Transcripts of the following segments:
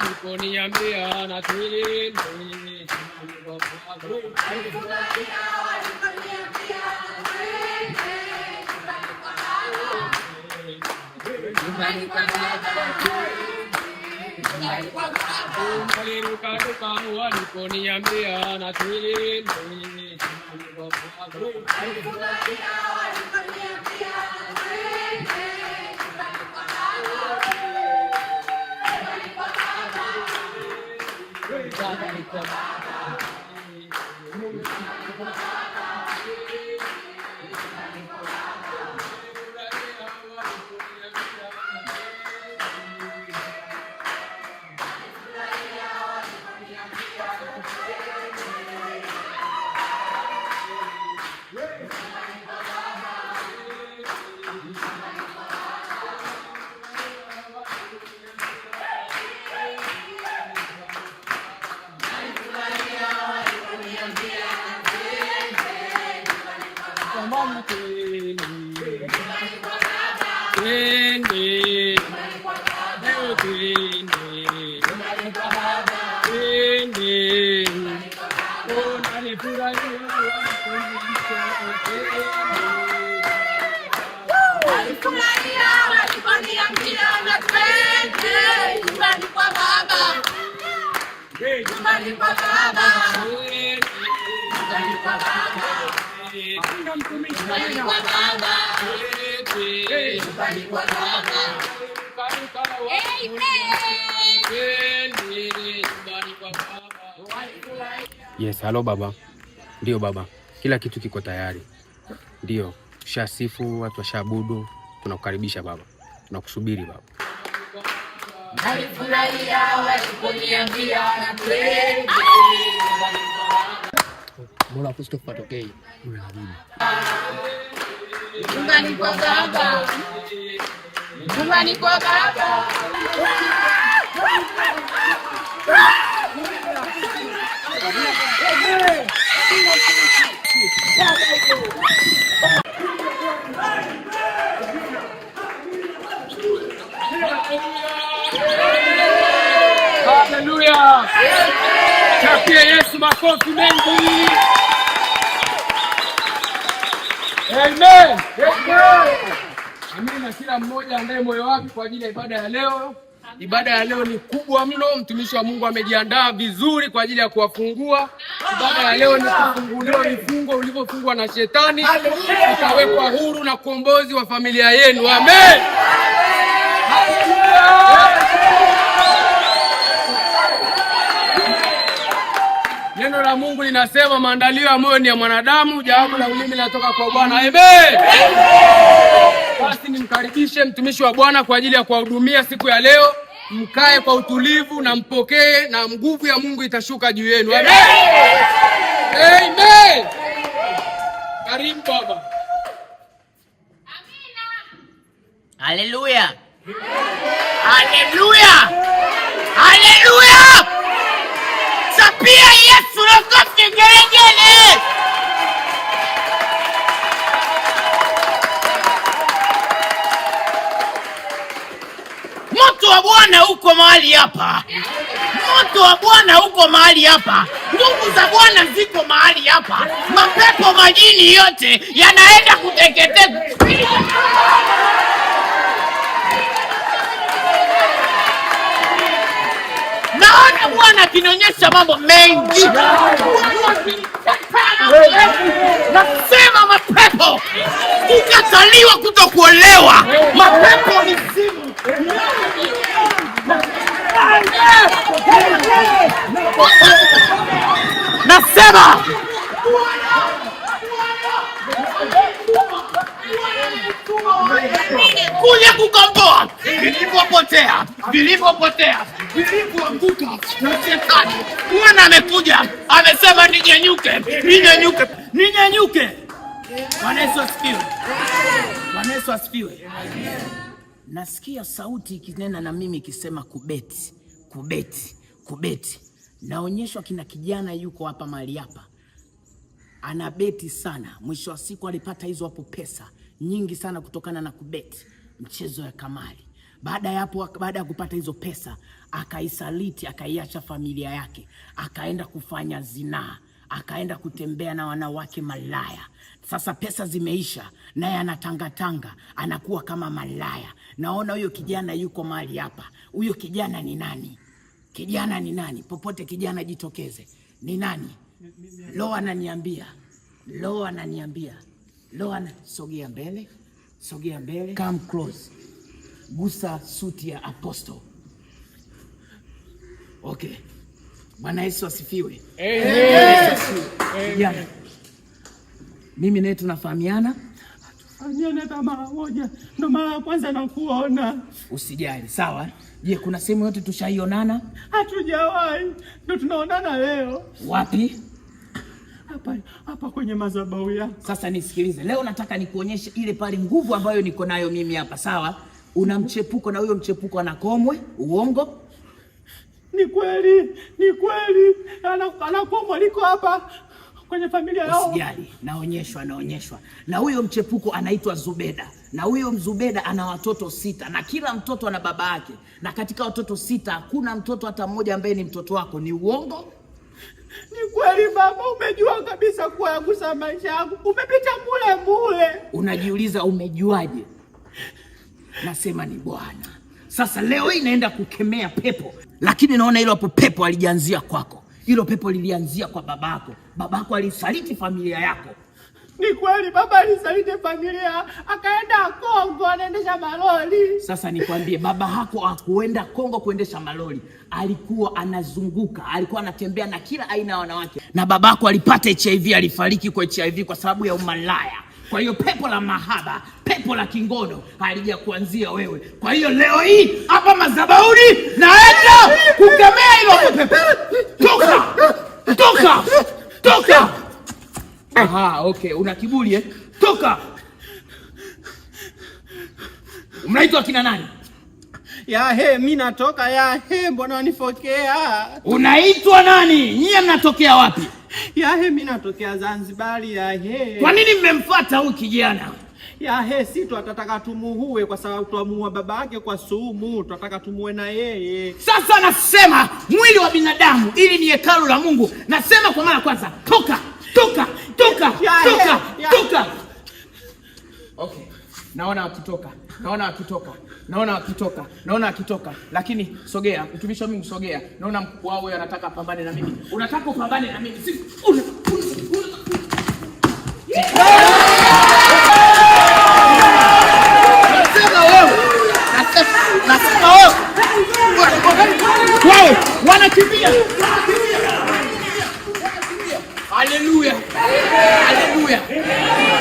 Waliponiambia na twende waliponiambia na twende Yes, hello baba. Ndio baba, kila kitu kiko tayari. Ndio, tushasifu, watu washaabudu. Tunakukaribisha baba, tunakusubiri baba. Nalifurahia waliponiambia na twende. Mbona Kristo patokei? Nyumbani kwa baba. Nyumbani kwa baba. Haleluya! Chapia Yesu makofi mengi. Amen. Amina. Kila mmoja andae moyo wake kwa ajili ya ibada ya leo. Ibada ya leo ni kubwa mno. Mtumishi wa Mungu amejiandaa vizuri kwa ajili ya kuwafungua. Ibada ya leo ni kufunguliwa vifungo ulivyofungwa na shetani, utawekwa huru na ukombozi wa familia yenu. Amen. Neno la Mungu linasema maandalio ya moyo ni ya mwanadamu, jawabu la ulimi linatoka kwa Bwana. Amen. Basi nimkaribishe mtumishi wa Bwana kwa ajili ya kuwahudumia siku ya leo. Mkae kwa utulivu na mpokee, na nguvu ya Mungu itashuka juu yenu. Amen. Amen. Karibu baba. Amina. Haleluya. Haleluya. Haleluya. Chapia Yesu na kofi gelegele. Moto wa Bwana uko mahali hapa. Moto wa Bwana uko mahali hapa. Nguvu za Bwana ziko mahali hapa. Mapepo majini yote yanaenda kuteketeza. Naona Bwana akinionyesha mambo mengi. Nasema mapepo kukataliwa kutokuolewa. Mapepo ni simu. Nasema kuja kukomboa vilivyopotea, vilivyoanguka na shetani. Bwana amekuja, amesema ninyanyuke. Bwana Yesu asifiwe. Bwana Yesu asifiwe. Nasikia sauti ikinena na mimi ikisema kubeti. Naonyeshwa kina kijana yuko hapa mahali hapa. anabeti sana. Mwisho wa siku alipata hizo hapo pesa nyingi sana kutokana na kubeti mchezo ya kamari. Baada ya kupata hizo pesa, akaisaliti, akaiacha familia yake, akaenda kufanya zinaa, akaenda kutembea na wanawake malaya. Sasa pesa zimeisha, naye anatangatanga, anakuwa kama malaya. Naona huyo kijana yuko mahali hapa. Huyo kijana ni nani? Kijana ni nani? Popote kijana jitokeze. Ni nani? Lo ananiambia. Sogea mbele. Come close. Gusa suti ya Apostle. Okay. Bwana Yesu asifiwe. Amen. Mimi naye tunafahamiana? Hatufahamiana hata mara moja. Ndo mara ya kwanza nakuona. Usijali, sawa? Je, kuna sehemu yote tushaionana? Hatujawahi. Ndo tunaonana leo. Wapi? Hapa kwenye madhabahu yako. Sasa nisikilize. Leo nataka nikuonyeshe ile pale nguvu ambayo niko nayo mimi hapa, sawa? Una mchepuko na huyo mchepuko anakomwe, uongo? Ni kweli. Anakomwe liko hapa kwenye familia yao. Usijali, naonyeshwa. Na huyo mchepuko anaitwa Zubeda. Na huyo Zubeda ana watoto 6 na kila mtoto ana baba yake. Na katika watoto 6 hakuna mtoto hata mmoja ambaye ni mtoto wako. Ni uongo? Ni kweli baba, umejua kabisa kuwa yagusa maisha yangu. Umepita mule. Unajiuliza umejuaje? Nasema ni Bwana. Sasa leo hii naenda kukemea pepo. Lakini naona hilo hapo pepo alianzia kwako. Hilo pepo lilianzia kwa babako. Babako alisaliti familia yako. Ni kweli baba alisaliti familia, akaenda Kongo anaendesha malori. Sasa nikwambie, baba yako hakuenda Kongo kuendesha malori. Alikuwa anazunguka, alikuwa anatembea na kila aina ya wanawake. Na babako alipata HIV, alifariki kwa HIV kwa sababu ya umalaya. Kwa hiyo pepo la mahaba, pepo la kingono halija kuanzia wewe. Kwa hiyo leo hii hapa madhabahuni naenda kukemea hilo pepo. Toka! Aha, okay, una kiburi eh? Toka! Mnaitwa kina nani? Mimi natoka mbona wanifokea? Unaitwa nani? Nyie mnatokea wapi? Mimi natokea Zanzibar. Kwa nini mmemfuata huyu kijana? Si tutataka tumuue kwa sababu tuamua baba yake kwa sumu, tutataka tumuue na yeye. Sasa nasema mwili wa binadamu ili ni hekalu la Mungu. Nasema kwa mara kwanza, toka! Okay. Naona wakitoka. Lakini sogea, mtumishi wa Mungu sogea. Naona mkubwa wao anataka apambane na mimi. Unataka upambane na mimi? Nasema wewe. Wanakimbia. Haleluya.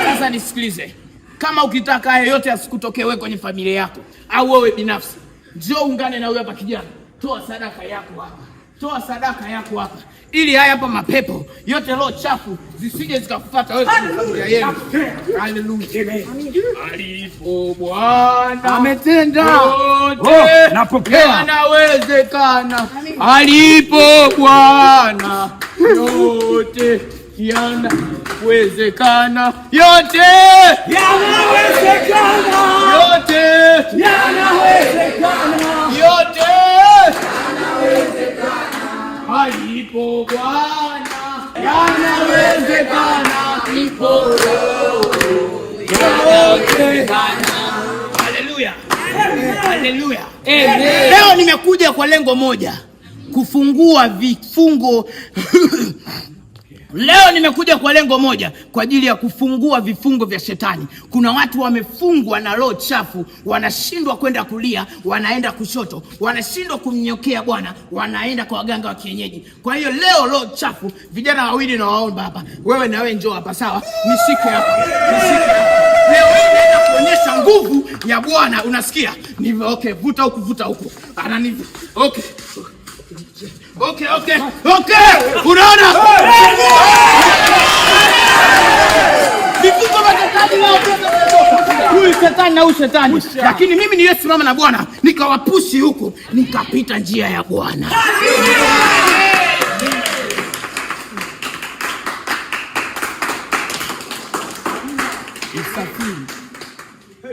Sasa nisikilize. Kama ukitaka yoyote asikutokee wewe kwenye familia yako au wewe binafsi, njoo ungane na huyo hapa kijana. Toa sadaka yako hapa. Ili haya hapa mapepo yote roho chafu zisije zikakufuata wewe kwenye familia yenu. Haleluya. Alipo Bwana ametenda. Napokea. Yanawezekana. Alipo Bwana yote yanawezekana. Alipo Bwana yanawezekana. Haleluya. Leo nimekuja kwa lengo moja, kufungua vifungo. Leo nimekuja kwa lengo moja, kwa ajili ya kufungua vifungo vya shetani. Kuna watu wamefungwa na roho chafu, wanashindwa kwenda kulia, wanaenda kushoto, wanashindwa kumnyokea Bwana, wanaenda kwa waganga wa kienyeji. Kwa hiyo leo roho chafu, vijana wawili na waomba hapa. Wewe na wewe njoo hapa, sawa? Nishike hapa. Leo hii naenda kuonyesha nguvu ya Bwana, unasikia? Okay, vuta huku. Okay. Unaona? Huyu shetani. Lakini mimi niliyesimama na Bwana nikawapushi huko, nikapita njia ya Bwana. Msafiri.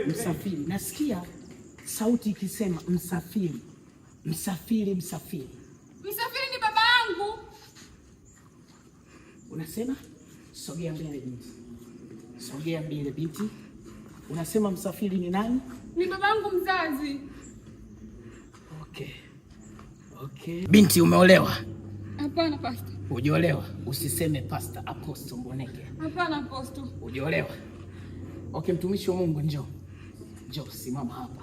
Msafiri. Nasikia sauti ikisema msafiri. Msafiri, msafiri. Msafiri ni baba yangu. Unasema? Sogea mbele binti. Sogea mbele binti. Unasema msafiri ni nani? Ni baba yangu mzazi. Okay. Binti, umeolewa? Hapana pastor. Hujaolewa? Usiseme pastor, Apostle Mboneke. Hapana Apostle. Hujaolewa? Okay, mtumishi wa Mungu njoo. Njoo, simama hapa.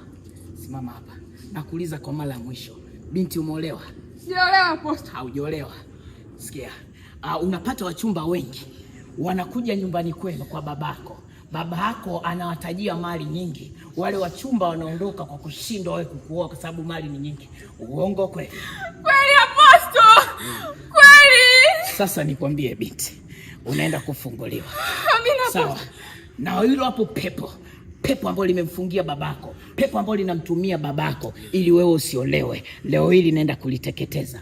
Simama hapa. Nakuuliza kwa mara ya mwisho. Binti, umeolewa? Sijaolewa Apostle. Haujaolewa. Sikia. Unapata wachumba wengi. Wanakuja nyumbani kwenu kwa babako. Baba yako anawatajia mali nyingi. Wale wachumba wanaondoka kwa kushindwa wewe kukuoa kwa sababu mali ni nyingi. Uongo kweli? Kweli Apostle. Kweli. Sasa nikwambie binti, unaenda kufunguliwa. Amina. Sawa. Na hilo hapo pepo ambalo limemfungia babako, pepo ambalo linamtumia babako ili wewe usiolewe, leo hili naenda kuliteketeza.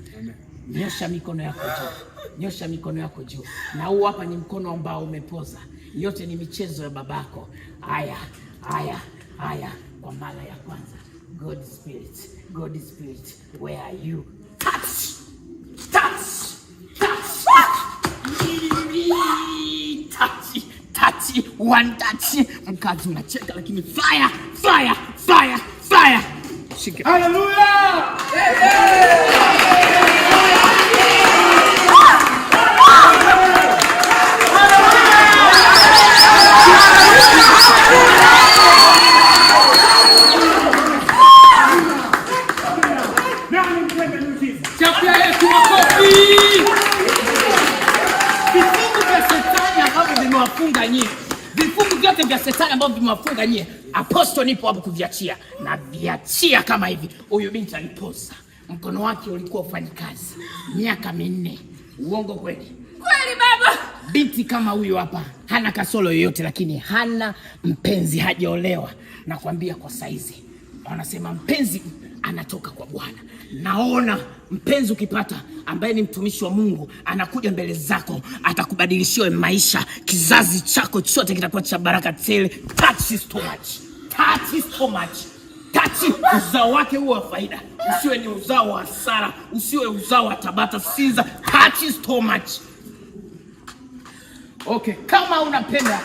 Nyosha mikono yako juu. Nyosha mikono yako juu. Na huu hapa ni mkono ambao umepoza. Yote ni michezo ya babako. Haya. Kwa mara ya kwanza. God Spirit, where are you? Touch. One touch. Mkazi unacheka lakini fire. Shika. Hallelujah! Chapia Yesu makofi. Vifungu vya shetani ambavyo vimewafunga nyie. Vifungu vyote vya shetani ambavyo vimewafunga nyie. Apostle nipo hapo kuviachia. Na viachia kama hivi. Huyu binti alipoza. Mkono wake ulikuwa ufanyi kazi. Miaka 4. Uongo kweli? Kweli baba. Binti kama huyu hapa hana kasoro yoyote lakini hana mpenzi, hajaolewa. Nakwambia kwa saizi. Wanasema mpenzi anatoka kwa Bwana. Naona mpenzi ukipata ambaye ni mtumishi wa Mungu anakuja mbele zako, atakubadilishia maisha, kizazi chako chote kitakuwa cha baraka tele. Touch is too much. Touch uzao wake huwa faida. Usiwe ni uzao wa hasara, usiwe uzao wa Tabata Sinza. Touch is too much. Okay, kama unapenda.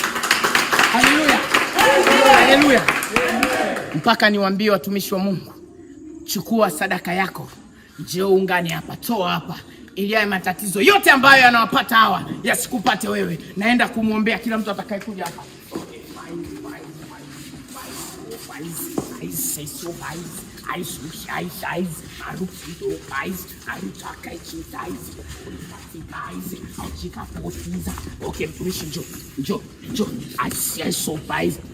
Haleluya. Mpaka niwaambie watumishi wa Mungu, chukua sadaka yako, njoo ungane hapa, toa hapa, ili haya matatizo yote ambayo yanawapata hawa yasikupate wewe. Naenda kumwombea kila mtu atakayekuja hapa. Okay, mtumishi njoo.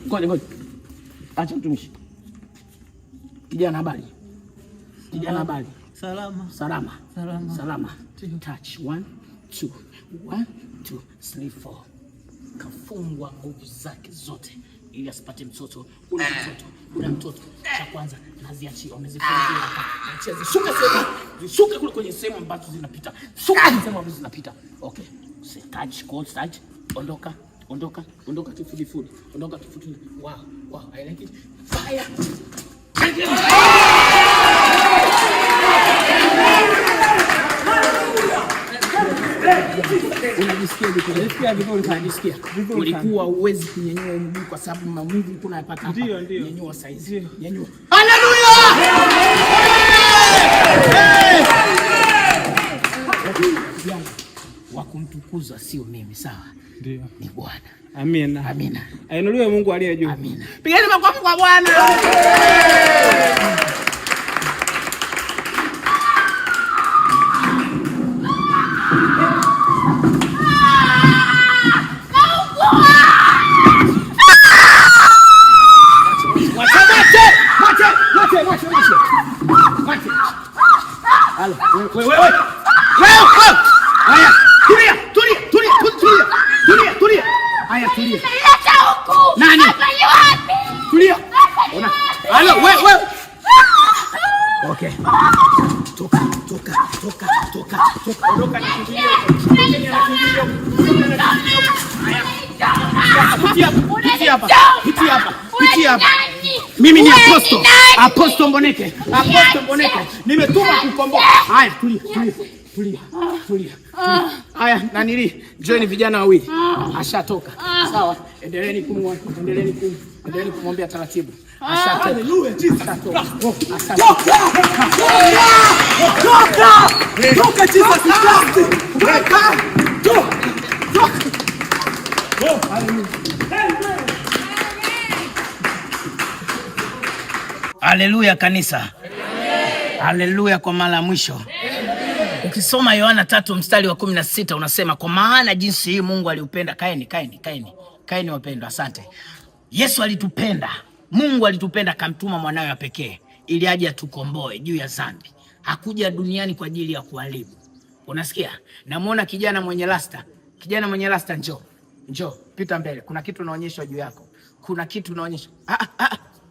Ngoja. Acha mtumishi. Kijana habari. Salama. Touch 1 2 1 2 3 4. Kafungwa nguvu zake zote ili asipate mtoto. Una mtoto. Cha kwanza naziachia, umezifungia hapa. Nacheza. Shuka kule kwenye sehemu ambazo zinapita. Okay. Touch. Ondoka kifudifudi. Wow, I like it. Fire. Unajisikia vizuri? Ulikuwa uwezi kunyanyua mguu kwa sababu maumivu kuna yapata hapa. Nyanyua saizi. Nyanyua. Haleluya! Wa kumtukuza sio mimi, sawa? Ndio. Ni Bwana. Amina. Ainuliwe Mungu aliye juu. Amina. Pigeni makofi kwa Bwana. Wewe. Haya, tulia. Haya, tulia. Nani? Tulia. Ona. Halo, wewe. Okay. Toka. Ondoka na kimbio. Haya. Mimi ni Apostle Mboneke. Nimetuma kukomboa. Haya, tulia. Haya, nanili, join vijana wawili. Ashatoka. Sawa, endeleeni kumwombea taratibu. Ashatoka. Haleluya, Jesus. Ashatoka. Toka Jesus Christ. Haleluya kanisa. Haleluya kwa mara ya mwisho. Ukisoma Yohana 3 mstari wa 16 unasema kwa maana jinsi hii Mungu aliupenda. Kaeni wapendwa, asante. Yesu alitupenda. Mungu alitupenda akamtuma mwanawe wa pekee ili aje atukomboe juu ya dhambi. Hakuja duniani kwa ajili ya kuharibu. Unasikia? Namuona kijana mwenye rasta. Njoo. Pita mbele. Kuna kitu naonyeshwa juu yako.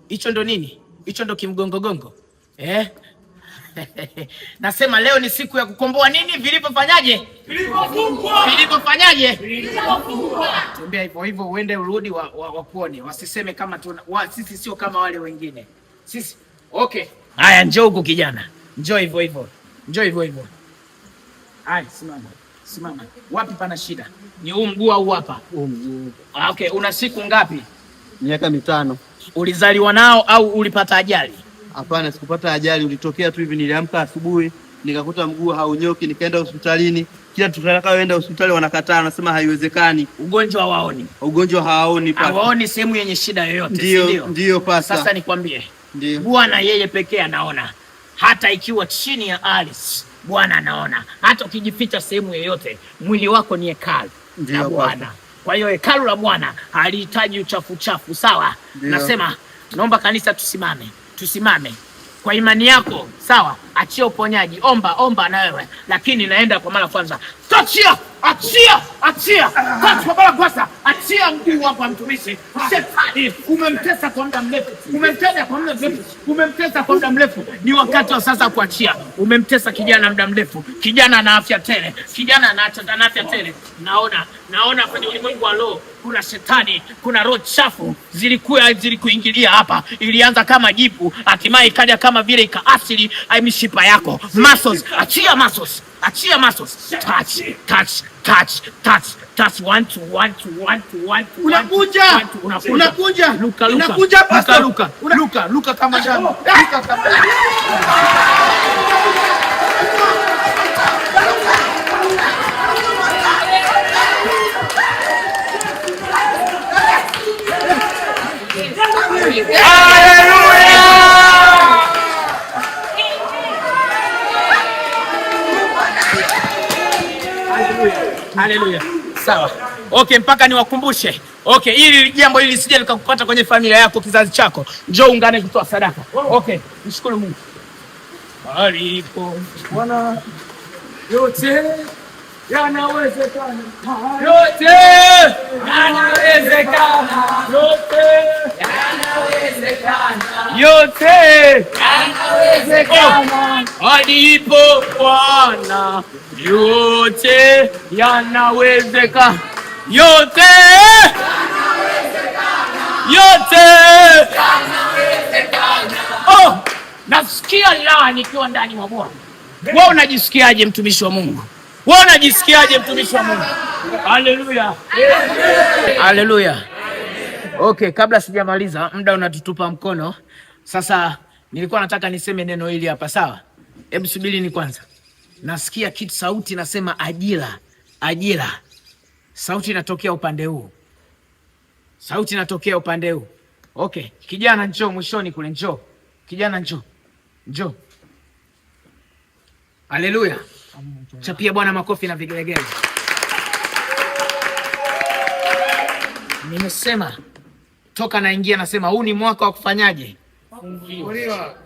Hicho ndo nini? Hicho ndo kimgongogongo. Nasema leo ni siku ya kukomboa nini? Vilivyofanyaje? Tembea hivyo uende urudi wakuone. Wasiseme kama sisi sio kama wale wengine. Sisi. Okay. Haya, njoo huko kijana. Njoo hivyo. Haya, simama. Wapi pana shida? Ni huu mguu au hapa? Okay, una siku ngapi? Miaka 5. Ulizaliwa nao au ulipata ajali? Hapana, sikupata ajali, ulitokea tu hivi. Niliamka asubuhi nikakuta mguu haunyoki, nikaenda hospitalini. Kila tutakayoenda hospitali wanakataa, wanasema haiwezekani. Ugonjwa hawaoni. Ugonjwa hawaoni pasta. Hawaoni sehemu yenye shida yoyote, si ndio? Ndio pasta. Sasa nikwambie. Ndio. Bwana yeye pekee anaona. Hata ikiwa chini ya ardhi, Bwana anaona. Hata ukijificha sehemu yoyote, mwili wako ni hekalu la Bwana. Kwa hiyo hekalu la Bwana halihitaji uchafu, sawa? Nasema naomba kanisa tusimame kwa imani yako, sawa? Achia uponyaji, omba na wewe, lakini naenda kwa mara kwanza. Achia kwa mara kwanza. Achia mguu wako mtumishi. Shetani umemtesa kwa muda mrefu. Ni wakati wa sasa kuachia. Umemtesa kijana muda mrefu. Kijana ana afya tele. Naona kwenye ulimwengu wa roho kuna shetani, kuna roho chafu zilikuingilia hapa. Ilianza kama jipu, hatimaye ikaja kama vile ikaasili mishipa yako. Muscles, achia muscles. Touch. 1 2 1. Unakuja pasta. Luka kama jana. Haleluya. Sawa. Okay, mpaka niwakumbushe. Okay, ili jambo hili lisije likakupata kwenye familia yako, kizazi chako. Njoo ungane kutoa sadaka. Okay, mshukuru Mungu. Alipo Bwana yote yanawezekana. Alipo Bwana yote yanawezekana. Nasikia raha nikiwa ndani mwa Bwana. Wewe unajisikiaje mtumishi wa Mungu? Haleluya. Okay, kabla sijamaliza, muda unatutupa mkono. Sasa nilikuwa nataka niseme neno hili hapa, sawa? Hebu subiri ni kwanza. Nasikia kitu sauti nasema ajira. Sauti inatokea upande huu. Okay, kijana njoo mwishoni kule, njoo. Kijana njoo. Haleluya. Chapia Bwana makofi na vigelegele. Nimesema toka naingia nasema huu ni mwaka wa kufanyaje?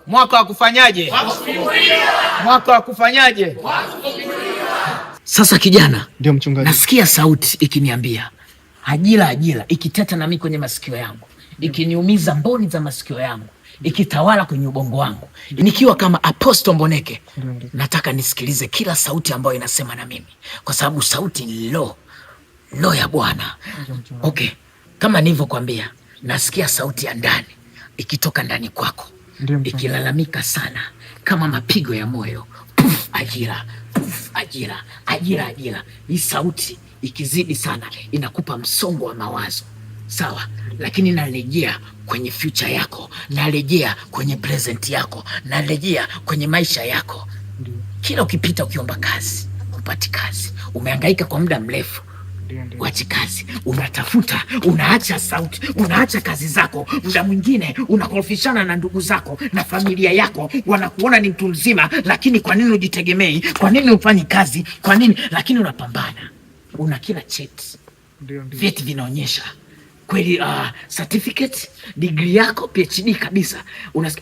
Mwaka wa kufanyaje? Sasa kijana, ndio mchungaji. Nasikia sauti ikiniambia ajira, ikiteta na mimi kwenye masikio yangu, ikiniumiza mboni za masikio yangu, ikitawala kwenye ubongo wangu. Nikiwa kama Apostle Mboneke, nataka nisikilize kila sauti ambayo inasema na mimi, kwa sababu sauti ni lo ya Bwana. Okay, Kama nilivyokuambia, nasikia sauti ya ndani ikitoka ndani kwako, ikilalamika sana kama mapigo ya moyo. Puf, ajira, puf, ajira, ajira, ajira. Hii sauti ikizidi sana inakupa msongo wa mawazo, sawa? Lakini narejea kwenye future yako, narejea kwenye present yako, narejea kwenye maisha yako. Kila ukipita ukiomba kazi, hupati kazi. Umehangaika kwa muda mrefu, wachi kazi, unatafuta, unaacha sauti, unaacha kazi zako. Muda mwingine unakorofishana na ndugu zako na familia yako, wanakuona ni mtu mzima, lakini kwa nini ujitegemei? Kwa nini ufanyi kazi? Kwa nini? Lakini unapambana, una kila cheti, vyeti vinaonyesha kweli, certificate, degree yako, PhD kabisa,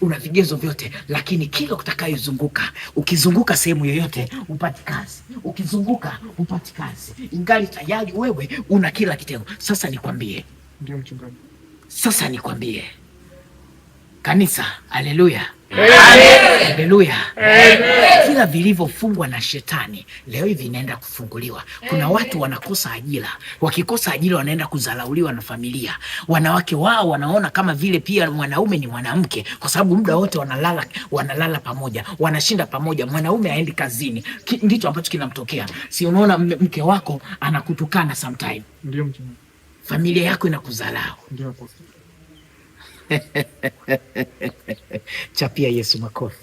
una vigezo vyote, lakini kila utakayozunguka, ukizunguka sehemu yoyote upati kazi, ukizunguka upati kazi, ingali tayari wewe una kila kitengo. Sasa nikwambie, ndio mchungaji, sasa nikwambie kanisa, haleluya, haleluya, kila vilivyofungwa na shetani leo hivi vinaenda kufunguliwa. Kuna watu wanakosa ajira, wakikosa ajira wanaenda kudharauliwa na familia. Wanawake wao wanaona kama vile pia mwanaume ni mwanamke, kwa sababu muda wote wanalala pamoja, wanashinda pamoja, mwanaume haendi kazini. Ndicho ambacho kinamtokea. Si unaona mke wako anakutukana sometime? Ndio mchungaji. Familia yako inakudharau. Ndio hapo. Chapia Yesu makofi.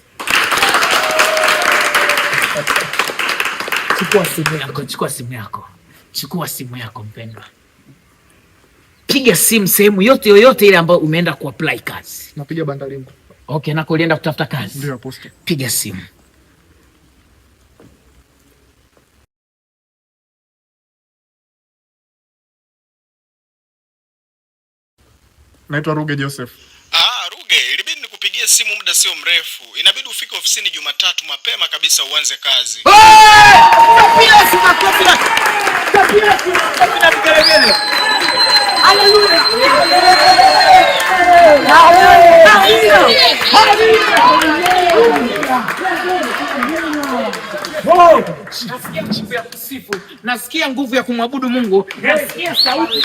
Chukua simu yako, chukua simu yako, chukua simu yako mpendwa, piga simu sehemu yoyote ile ambayo umeenda kuapply kazi. Napiga bandarini. Okay, nako ulienda kutafuta kazi? Ndio apostle. Piga simu. Naitwa Ruge Joseph. Ruge, ilibidi nikupigie simu muda sio mrefu. Inabidi ufike ofisini Jumatatu mapema kabisa uanze kazi. Haleluya. Nasikia nguvu ya kusifu, nasikia nguvu ya kumwabudu Mungu, nasikia sauti.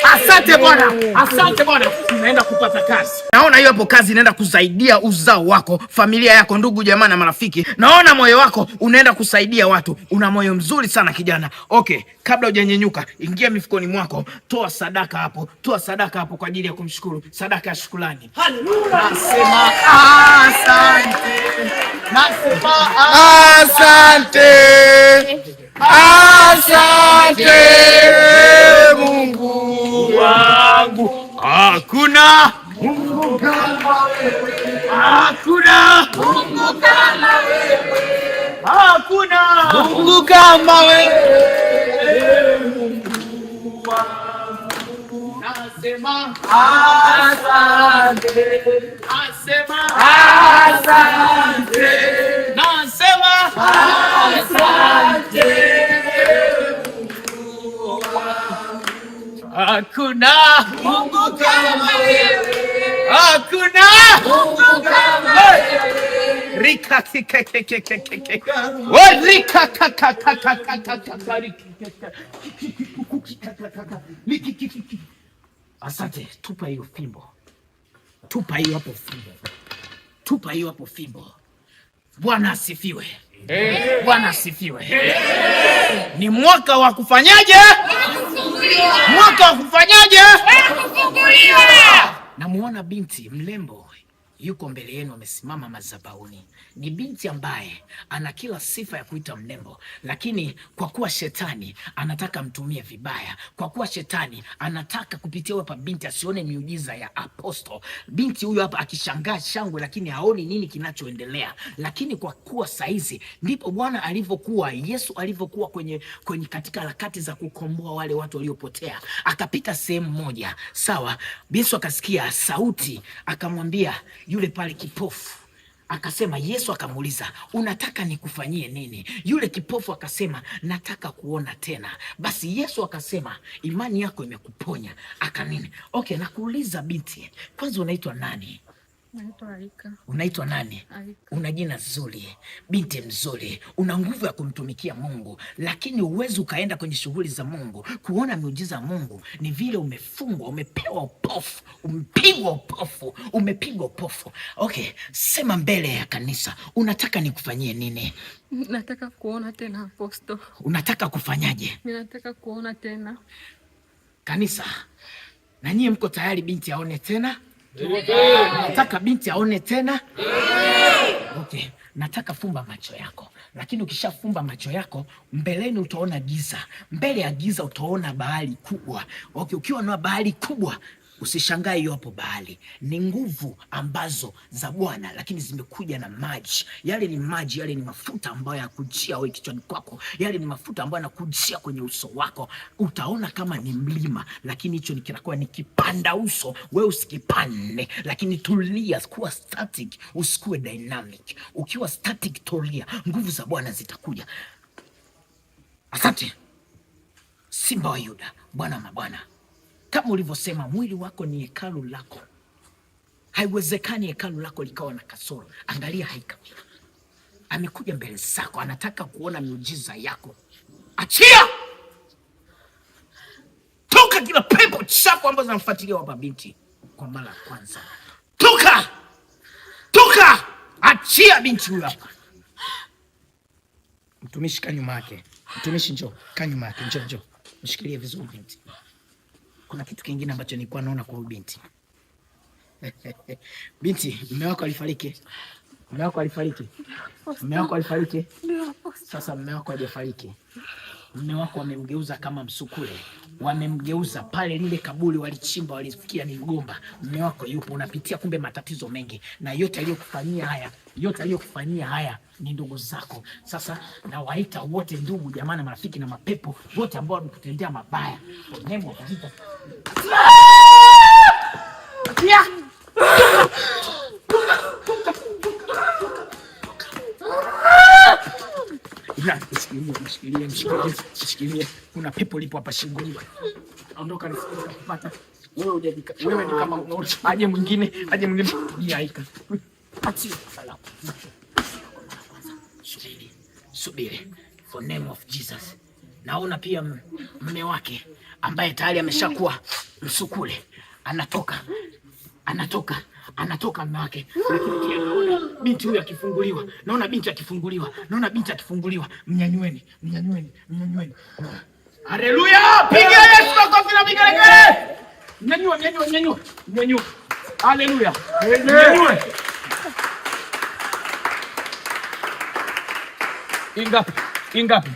Asante Bwana, asante Bwana. Unaenda kupata kazi. Naona hiyo hapo kazi inaenda kusaidia uzao wako, familia yako, ndugu jamaa na marafiki. Naona moyo wako unaenda kusaidia watu. Una moyo mzuri sana kijana. Okay, kabla hujanyenyuka, ingia mifukoni mwako, toa sadaka hapo, toa sadaka hapo kwa ajili ya kumshukuru, sadaka ya shukrani. Haleluya. Nasema asante. Nasema asante, asante Mungu wangu. Hakuna Mungu kama wewe, hakuna Mungu kama wewe, hakuna Mungu kama wewe, Mungu wangu. Nasema asante, nasema asante, nasema asante, Mungu wangu. Hakuna Mungu kama wewe, hakuna Mungu kama wewe. Rika kika kika kika, rika kaka kaka kaka rika. Asante, tupa hiyo fimbo, tupa hiyo hapo fimbo, tupa hiyo hapo fimbo. Bwana asifiwe. Bwana asifiwe. Ni mwaka wa kufanyaje? Mwaka wa kufanyaje? Namuona binti mlembo yuko mbele yenu, amesimama madhabahuni. Ni binti ambaye ana kila sifa ya kuita mlembo, lakini kwa kuwa shetani anataka mtumie vibaya, kwa kuwa shetani anataka kupitia hapa binti asione miujiza ya apostle. Binti huyo hapa akishangaa shangwe, lakini haoni nini kinachoendelea. Lakini kwa kuwa saizi ndipo Bwana alivyokuwa, Yesu alivyokuwa kwenye katika harakati za kukomboa wale watu waliopotea, akapita sehemu moja, sawa. Yesu akasikia sauti, akamwambia yule pale kipofu, akasema, Yesu akamuuliza, unataka nikufanyie nini? Yule kipofu akasema, nataka kuona tena. Basi Yesu akasema, imani yako imekuponya. Akanini? Okay, nakuuliza binti, kwanza unaitwa nani? Naitwa Aika. Unaitwa nani? Aika. Una jina zuri, binti mzuri, una nguvu ya kumtumikia Mungu, lakini uwezi ukaenda kwenye shughuli za Mungu kuona miujiza ya Mungu. Ni vile umefungwa, umepewa upofu, umepigwa upofu. Okay, sema mbele ya kanisa, unataka nikufanyie nini? Nataka kuona tena Apostle. Unataka kufanyaje? Ninataka kuona tena. Kanisa, na nyie mko tayari binti aone tena? Nataka binti aone tena? Okay, nataka fumba macho yako. Lakini ukishafumba macho yako, mbeleni utaona giza. Mbele ya giza utaona bahari kubwa. Okay, ukiwa na bahari kubwa, usishangae hiyo hapo bahari. Ni nguvu ambazo za Bwana, lakini zimekuja na maji. Yale ni maji, yale ni mafuta ambayo yakujia wewe kichwani kwako. Yale ni mafuta ambayo yanakujia kwenye uso wako. Utaona kama ni mlima, lakini hicho ni kinakuwa ni kipanda uso. Wewe usikipande, lakini tulia, kuwa static, usikuwe dynamic. Ukiwa static, tulia, nguvu za Bwana zitakuja. Asante. Simba wa Yuda, Bwana wa mabwana. Kama ulivyosema, mwili wako ni hekalu lako. Haiwezekani hekalu lako likawa na kasoro. Angalia Aika, amekuja mbele zako, anataka kuona miujiza yako. Achia! Toka kila pepo chafu ambazo zinamfuatilia hapa binti kwa mara ya kwanza. Toka! Toka! Achia binti huyu hapa. Mtumishi kaa nyuma yake. Mtumishi njoo, kaa nyuma yake, njoo. Mshikilie vizuri binti. Kuna kitu kingine ambacho nilikuwa naona kwa binti. Binti, mume wako alifariki. Mume wako alifariki. Mume wako alifariki. Sasa mume wako hajafariki. Mume wako wamemgeuza kama msukule. Wamemgeuza pale lile kaburi walichimba, walifikia ni mgomba. Mume wako yupo, unapitia kumbe matatizo mengi. Na yote aliyokufanyia haya ni ndugu zako. Sasa na waita wote ndugu, jamaa na marafiki na mapepo wote ambao wamekutendea mabaya. Nemo kujita. Yeah. Mshikilie. Kuna pepo lipo hapa shingoni. Ondoka nisipata. Wewe ni kama aje mwingine. Aika. Achia salamu. Subiri. For name of Jesus. Naona pia mume wake ambaye tayari ameshakuwa msukule. Anatoka mume wake. Lakini pia naona binti huyu akifunguliwa. Naona binti akifunguliwa. Mnyanyueni. Haleluya! Piga Yesu makofi na vigelegele. Mnyanyua. Haleluya. Mnyanyue. Ingapi?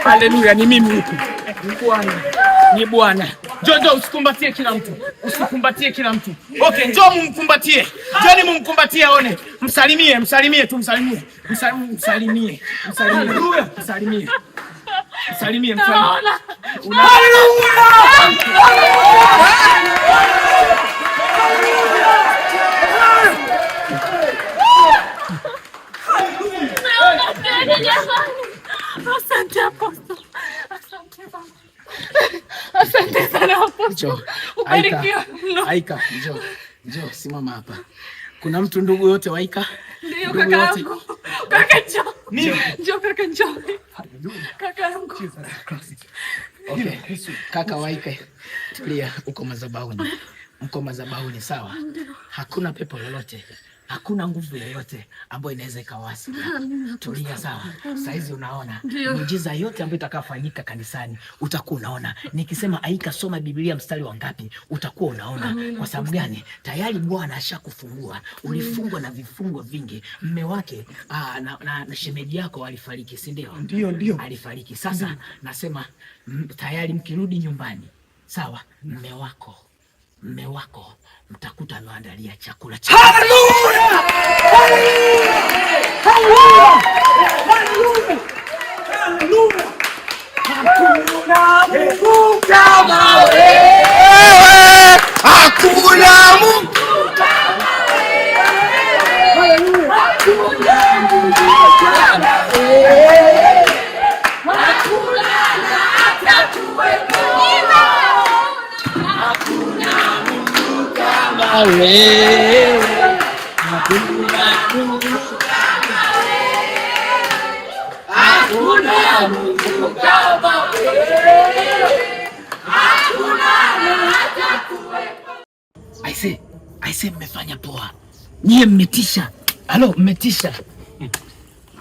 Haleluya, ni mimi huku. Ni Bwana. Njoo usikumbatie kila mtu. Okay, njoo mumkumbatie. Njoo mumkumbatie aone. Msalimie. Asante Apostle. Asante sana Apostle. Ubarikiwe. Aika, njoo simama hapa. Kuna mtu ndugu yote wa Aika? Ndio kaka yangu. Kaka njoo. Njoo kaka njoo. Kaka yangu. Okay, kaka wa Aika. Tulia, uko madhabahuni sawa? Hakuna pepo lolote. Hakuna nguvu yoyote ambayo inaweza ikawasi. Tulia sawa. Saizi unaona miujiza yote ambayo itakayofanyika kanisani utakuwa unaona. Nikisema Aika soma Biblia mstari wa ngapi utakuwa unaona. Kwa sababu gani? Tayari Bwana ashakufungua. Ulifungwa na vifungo vingi. Mume wake na shemeji yako alifariki, si ndio? Ndio. Alifariki. Sasa nasema tayari mkirudi nyumbani, sawa? Mume wako mtakuta ameandalia chakula cha Haleluya! Hakuna Mungu kama wewe. kama wewe, hakuna Mungu kama wewe, hakuna Mungu kama wewe, hakuna hata kuwepo. Aise, mmefanya poa. Nyie mmetisha. Halo, mmetisha.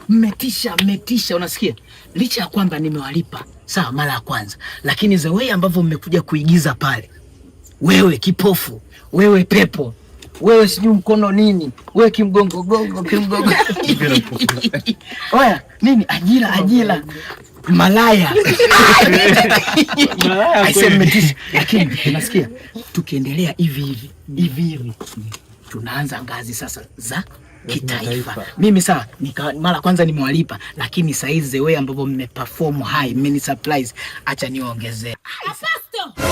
Mmetisha, unasikia? Licha ya kwamba nimewalipa sawa mara ya kwanza, lakini the way ambavyo mmekuja kuigiza pale, wewe kipofu, wewe pepo, wewe sijui mkono nini, wewe kimgongo. Oya, nini? Ajira. Malaya. Aise, mmetisha. Lakini unasikia? Tukiendelea hivi tunaanza ngazi sasa za kitaifa. Mimi sawa, mara kwanza nimewalipa, lakini saizi wewe ambavyo mmeperform high, mini surprise, acha niongezee. Afasto.